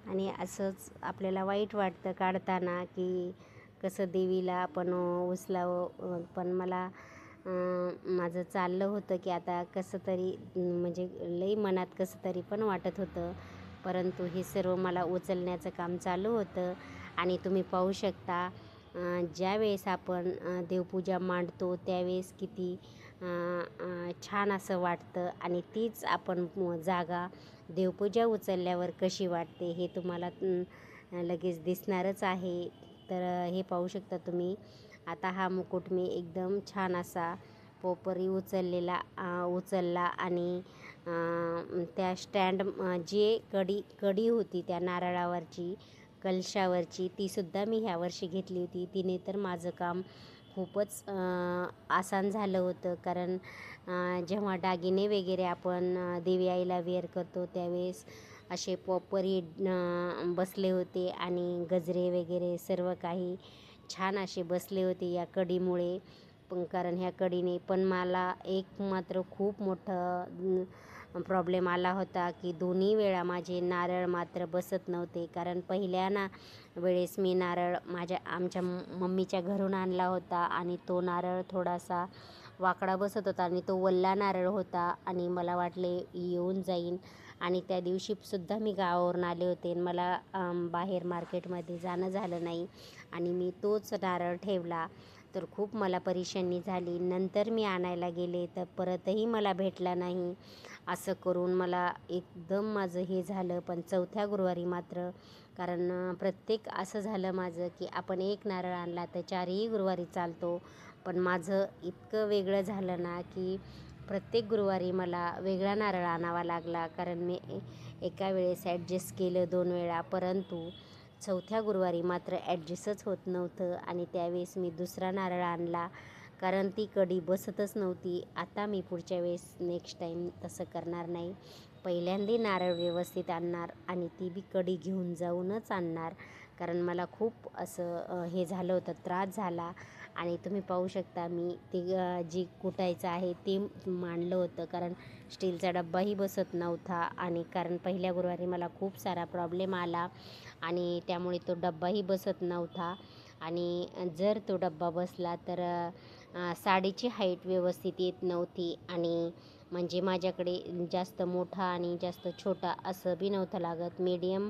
आणि असंच आपल्याला वाईट वाटतं काढताना की कसं देवीला आपण उचलावं. पण मला माझं चाललं होतं की आता कसं तरी म्हणजे लई मनात कसं तरी पण वाटत होतं, परंतु हे सर्व मला उचलण्याचं काम चालू होतं. आणि तुम्ही पाहू शकता ज्यावेळेस आपण देवपूजा मांडतो त्यावेळेस किती छान असं वाटतं आणि तीच आपण जागा देवपूजा उचलल्यावर कशी वाटते हे तुम्हाला लगेच दिसणारच आहे. तर हे पाहू शकता तुम्ही. आता हा मुकुट मी एकदम छान असा पोपरी उचलला आणि त्या स्टँड जे कडी होती त्या नारळावरची कलशावरची तीसुद्धा मी ह्या वर्षी घेतली होती. तिने तर माझं काम खूपच आसान झालं होतं. कारण जेव्हा दागिने वगैरे आपण देवी आईला वेअर करतो त्यावेळेस असे पोपरी बसले होते आणि गजरे वगैरे सर्व काही छान असे बसले होते या कडीमुळे. पण कारण ह्या कडीने पण मला एक मात्र खूप मोठं प्रॉब्लेम आला होता की दोन्ही वेळा माझे नारळ मात्र बसत नव्हते. कारण वेळेस मी नारळ आमच्या मम्मीच्या घरून आणला होता आणि तो नारळ थोडासा वाकडा बसत होता आणि तो वल्ला नारळ होता आणि मला वाटले येऊन जाईन. आणि त्या दिवशीसुद्धा मी गावावरून आले होते आणि मला बाहेर मार्केटमध्ये जाणं झालं नाही आणि मी तोच नारळ ठेवला. तर खूप मला परेशानी झाली. नंतर मी आणायला गेले तर परतही मला भेटला नाही. असं करून मला एकदम माझं हे झालं. पण चौथ्या गुरुवारी मात्र कारण प्रत्येक असं झालं माझं की आपण एक नारळ आणला तर 4ही गुरुवारी चालतो. पण माझं इतकं वेगळं झालं ना की प्रत्येक गुरुवारी मला वेगळा नारळ आणावा लागला. कारण मी एका वेळेस ॲडजस्ट केलं 2 वेळा, परंतु चौथ्या गुरुवारी मात्र ॲडजस्टच होत नव्हतं आणि त्यावेळेस मी दुसरा नारळ आणला. कारण ती कडी बसतच नव्हती. आता मी पुढच्या वेळेस नेक्स्ट टाईम तसं करणार नाही. पहिल्यांदा नारळ व्यवस्थित आणणार आणि ती बी कडी घेऊन जाऊनच आणणार. कारण मला खूप असं हे झालं होतं, त्रास झाला. आणि तुम्ही पाहू शकता मी ते जी कुटायचं आहे ते मांडलं होतं. कारण स्टीलचा डब्बाही बसत नव्हता आणि कारण पहिल्या गुरुवारी मला खूप सारा प्रॉब्लेम आला आणि त्यामुळे तो डब्बाही बसत नव्हता. आणि जर तो डब्बा बसला तर साडीची हाईट व्यवस्थित येत नव्हती आणि म्हणजे माझ्याकडे जास्त मोठा आणि जास्त छोटा असं बी नव्हतं लागत. मीडियम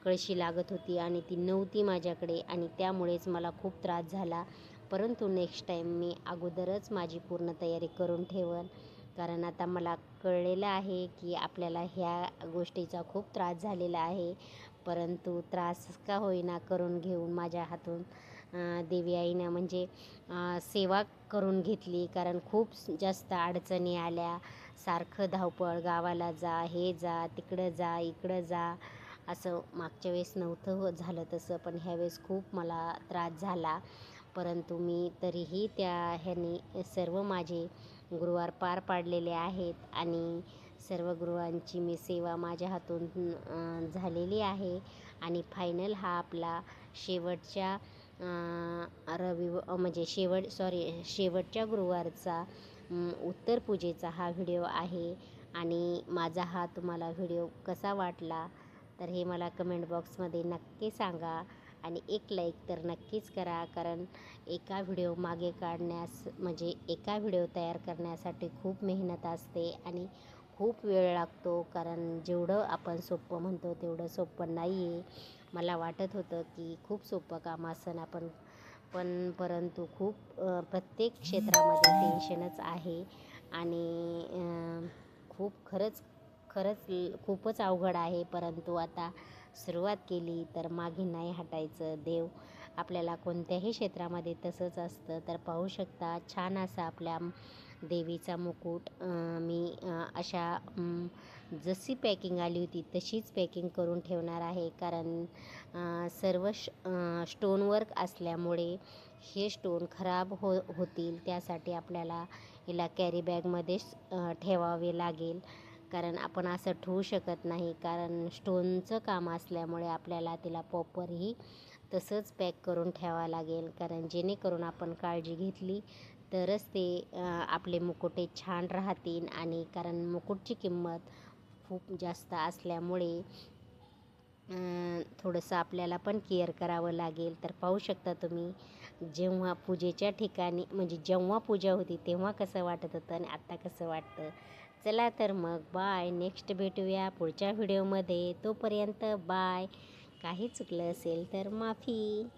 कळशी लागत होती आणि ती नव्हती माझ्याकडे आणि त्यामुळेच मला खूप त्रास झाला. परंतु नेक्स्ट टाईम मी अगोदरच माझी पूर्ण तयारी करून ठेवेन. कारण आता मला कळलेलं आहे की आपल्याला ह्या गोष्टीचा खूप त्रास झालेला आहे. परंतु त्रास का होईना करून घेऊन माझ्या हातून देवी आईनं म्हणजे सेवा करून घेतली. कारण खूप जास्त अडचणी आल्या. सारखं धावपळ, गावाला जा, हे जा, तिकडं जा, इकडं जा. असं मागच्या वेळेस नव्हतं झालं तसं, पण ह्यावेळेस खूप मला त्रास झाला. परंतु मी तरीही त्या ह्याने सर्व माझे गुरुवार पार पाडलेले आहेत आणि सर्व गुरुवांची मी सेवा माझ्या हातून झालेली आहे. आणि फायनल हा आपला शेवटच्या म्हणजे शेवटच्या गुरुवारचा उत्तर पूजेचा हा व्हिडिओ आहे. आणि माझा हा तुम्हाला व्हिडिओ कसा वाटला तर हे मला कमेंट बॉक्समध्ये नक्की सांगा आणि एक लाईक तर नक्कीच करा. कारण एका व्हिडिओ मागे काढण्यास म्हणजे एका व्हिडिओ तयार करण्यासाठी खूप मेहनत असते आणि खूप वेळ लागतो. कारण जेवढं आपण सोपं म्हणतो तेवढं सोपं नाही आहे. मला वाटत होतं की खूप सोपं काम असेल परंतु खूप प्रत्येक क्षेत्रामध्ये टेन्शनच आहे आणि खरंच खूपच अवघड आहे. परंतु आता सुरुवात केली तर मागे नाही हटायचं. देव आपल्याला कोणत्याही क्षेत्रामध्ये तसंच असतं. तर पाहू शकता छान असा आपल्या देवीचा मुकुट मी अशा जशी पॅकिंग आली होती तशीच पॅकिंग करून ठेवणार आहे. कारण सर्व स्टोनवर्क असल्यामुळे हे स्टोन खराब होतील. त्यासाठी आपल्याला हिला कॅरी बॅगमध्येच ठेवावे लागेल. कारण आपण असं ठेवू शकत नाही. कारण स्टोनचं काम असल्यामुळे आपल्याला तिला प्रॉपरही तसंच पॅक करून ठेवावं लागेल. कारण जेणेकरून आपण काळजी घेतली तरच ते आपले मुकुटे छान राहतील. आणि कारण मुकुटची किंमत खूप जास्त असल्यामुळे थोडंसं आपल्याला पण केअर करावं लागेल. तर पाहू शकता तुम्ही जेव्हा पूजेच्या ठिकाणी म्हणजे जेव्हा पूजा होती तेव्हा कसं वाटत होतं आणि आत्ता कसं वाटतं. चला तर मग बाय. नेक्स्ट भेटूया पुढच्या व्हिडिओमध्ये. तोपर्यंत बाय. काही चुकलं असेल तर माफी.